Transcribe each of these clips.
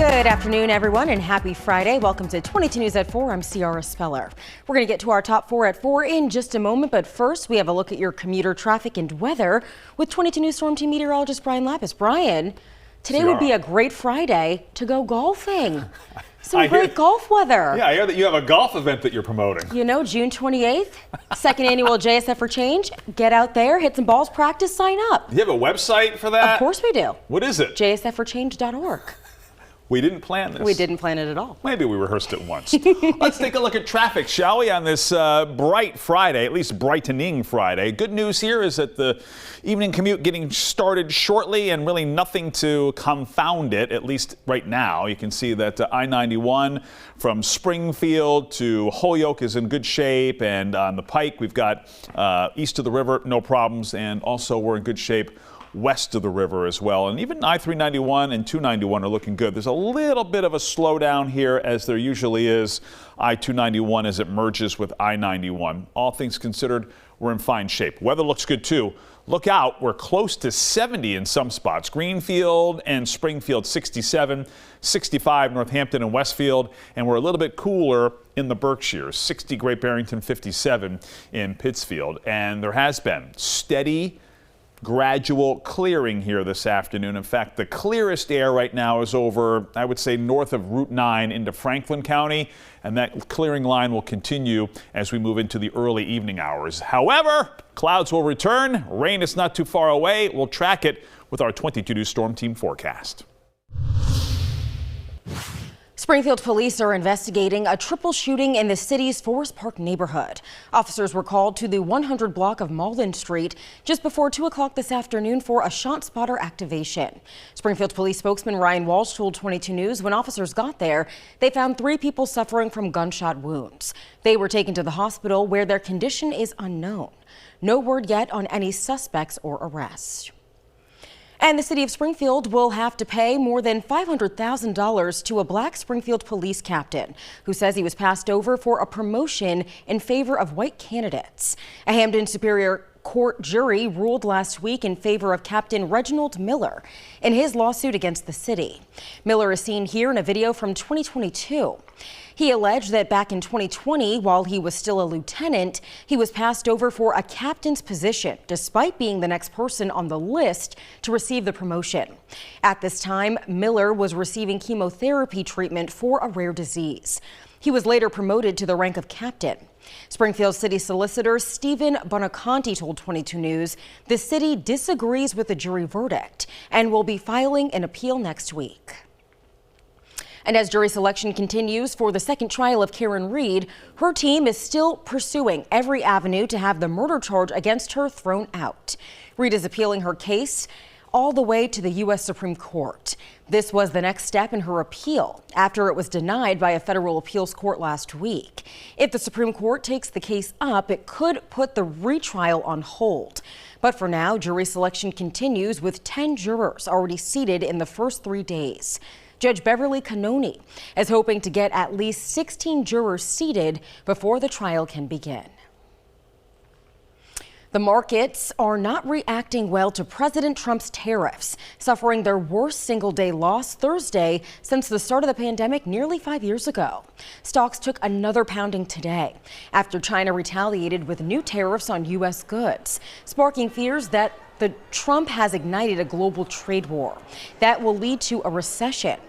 Good afternoon, everyone, and happy Friday. Welcome to 22 News at 4. I'm Ciara Speller. We're going to get to our top 4 at 4 in just a moment, but first we have a look at your commuter traffic and weather with 22 News Storm Team meteorologist Brian Lapis. Brian, today would be a great Friday to go golfing. Some great golf weather. Yeah, I hear that you have a golf event that you're promoting. You know, June 28th, second annual JSF for Change. Get out there, hit some balls, practice, sign up. Do you have a website for that? Of course we do. What is it? jsfforchange.org. We didn't plan this. We didn't plan it at all. Maybe we rehearsed it once. Let's take a look at traffic, shall we, on this bright Friday, at least brightening Friday. Good news here is that the evening commute getting started shortly and really nothing to confound it, at least right now. You can see that I-91 from Springfield to Holyoke is in good shape, and on the Pike we've got east of the river, no problems, and also we're in good shape west of the river as well. And even I-391 and 291 are looking good. There's a little bit of a slowdown here, as there usually is, I-291 as it merges with I-91. All things considered, we're in fine shape. Weather looks good too. Look out, we're close to 70 in some spots. Greenfield and Springfield 67, 65 Northampton and Westfield, and we're a little bit cooler in the Berkshires, 60 Great Barrington, 57 in Pittsfield. And there has been steady gradual clearing here this afternoon. In fact, the clearest air right now is over, I would say, north of Route 9 into Franklin County, and that clearing line will continue as we move into the early evening hours. However, clouds will return. Rain is not too far away. We'll track it with our 22 News Storm Team forecast. Springfield police are investigating a triple shooting in the city's Forest Park neighborhood. Officers were called to the 100 block of Malden Street just before 2 o'clock this afternoon for a shot spotter activation. Springfield police spokesman Ryan Walsh told 22 News when officers got there, they found 3 people suffering from gunshot wounds. They were taken to the hospital where their condition is unknown. No word yet on any suspects or arrests. And the city of Springfield will have to pay more than $500,000 to a black Springfield police captain who says he was passed over for a promotion in favor of white candidates. A Hamden Superior Court jury ruled last week in favor of Captain Reginald Miller in his lawsuit against the city. Miller is seen here in a video from 2022. He alleged that back in 2020, while he was still a lieutenant, he was passed over for a captain's position, despite being the next person on the list to receive the promotion. At this time, Miller was receiving chemotherapy treatment for a rare disease. He was later promoted to the rank of captain. Springfield City Solicitor Stephen Bonaconti told 22 News the city disagrees with the jury verdict and will be filing an appeal next week. And as jury selection continues for the second trial of Karen Reed, her team is still pursuing every avenue to have the murder charge against her thrown out. Reed is appealing her case all the way to the U.S. Supreme Court. This was the next step in her appeal after it was denied by a federal appeals court last week. If the Supreme Court takes the case up, it could put the retrial on hold. But for now, jury selection continues with 10 jurors already seated in the first 3 days. Judge Beverly Cannoni is hoping to get at least 16 jurors seated before the trial can begin. The markets are not reacting well to President Trump's tariffs, suffering their worst single-day loss Thursday since the start of the pandemic nearly 5 years ago. Stocks took another pounding today after China retaliated with new tariffs on U.S. goods, sparking fears that Trump has ignited a global trade war that will lead to a recession.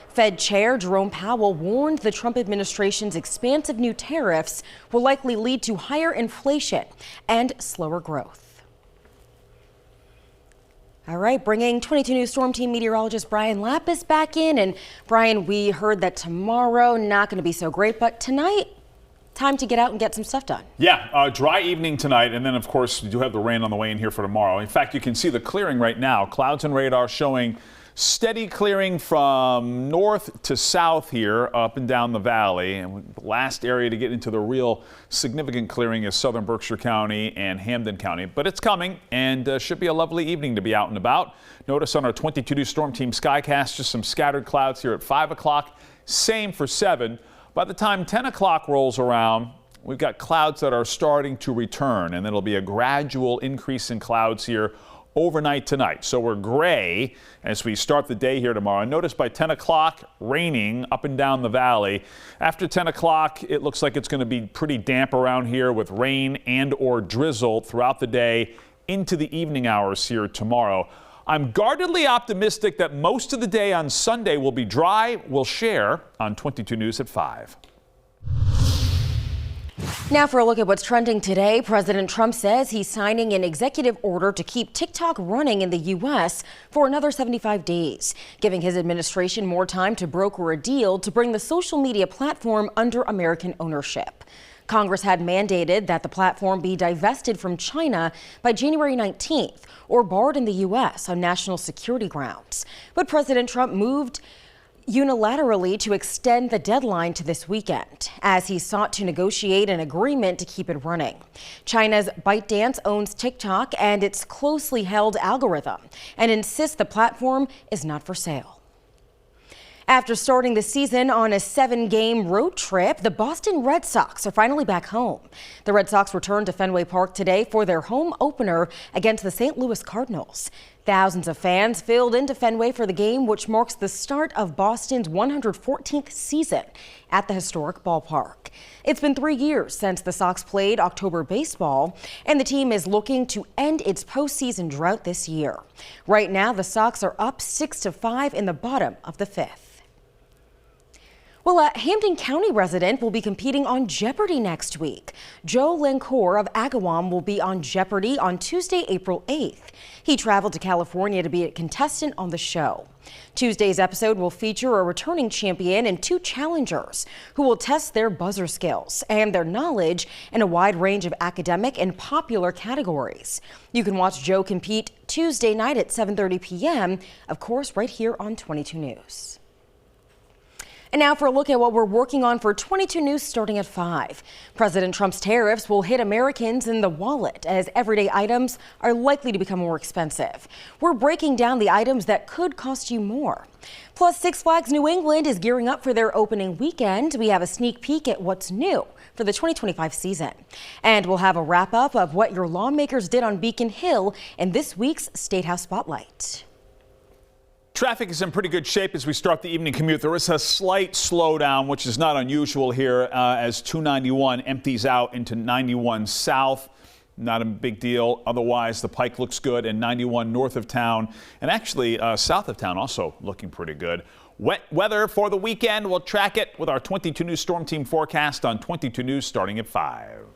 Fed Chair Jerome Powell warned the Trump administration's expansive new tariffs will likely lead to higher inflation and slower growth. All right, bringing 22 News Storm Team meteorologist Brian Lapis back in. And Brian, we heard that tomorrow not going to be so great, but tonight, time to get out and get some stuff done. Yeah, dry evening tonight, and then of course you do have the rain on the way in here for tomorrow. In fact, you can see the clearing right now. Clouds and radar showing steady clearing from north to south here up and down the valley. And the last area to get into the real significant clearing is southern Berkshire County and Hamden County. But it's coming, and should be a lovely evening to be out and about. Notice on our 22 News Storm Team Skycast, just some scattered clouds here at 5 o'clock. Same for 7. By the time 10 o'clock rolls around, we've got clouds that are starting to return, and it'll be a gradual increase in clouds here overnight tonight. So we're gray as we start the day here tomorrow. Notice by 10 o'clock, raining up and down the valley. After 10 o'clock, it looks like it's going to be pretty damp around here with rain and or drizzle throughout the day into the evening hours here tomorrow. I'm guardedly optimistic that most of the day on Sunday will be dry. We'll share on 22 News at 5. Now for a look at what's trending today. President Trump says he's signing an executive order to keep TikTok running in the U.S. for another 75 days, giving his administration more time to broker a deal to bring the social media platform under American ownership. Congress had mandated that the platform be divested from China by January 19th or barred in the U.S. on national security grounds. But President Trump moved unilaterally to extend the deadline to this weekend as he sought to negotiate an agreement to keep it running. China's ByteDance owns TikTok and its closely held algorithm and insists the platform is not for sale. After starting the season on a 7-game road trip, the Boston Red Sox are finally back home. The Red Sox returned to Fenway Park today for their home opener against the St. Louis Cardinals. Thousands of fans filled into Fenway for the game, which marks the start of Boston's 114th season at the historic ballpark. It's been 3 years since the Sox played October baseball, and the team is looking to end its postseason drought this year. Right now, the Sox are up 6-5 in the bottom of the 5th. Well, a Hampden County resident will be competing on Jeopardy next week. Joe Lancour of Agawam will be on Jeopardy on Tuesday, April 8th. He traveled to California to be a contestant on the show. Tuesday's episode will feature a returning champion and 2 challengers who will test their buzzer skills and their knowledge in a wide range of academic and popular categories. You can watch Joe compete Tuesday night at 7:30 p.m., of course, right here on 22 News. And now for a look at what we're working on for 22 News starting at 5. President Trump's tariffs will hit Americans in the wallet as everyday items are likely to become more expensive. We're breaking down the items that could cost you more. Plus, Six Flags New England is gearing up for their opening weekend. We have a sneak peek at what's new for the 2025 season. And we'll have a wrap up of what your lawmakers did on Beacon Hill in this week's State House Spotlight. Traffic is in pretty good shape as we start the evening commute. There is a slight slowdown, which is not unusual here, as 291 empties out into 91 south. Not a big deal. Otherwise, the Pike looks good, and 91 north of town, and actually south of town also looking pretty good. Wet weather for the weekend. We'll track it with our 22 News Storm Team forecast on 22 News starting at 5.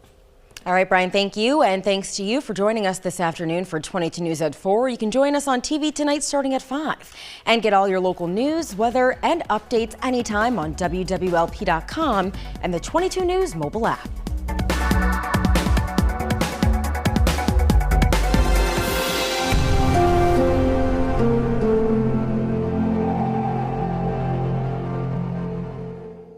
All right, Brian, thank you. And thanks to you for joining us this afternoon for 22 News at 4. You can join us on TV tonight starting at 5 and get all your local news, weather, and updates anytime on wwlp.com and the 22 News mobile app.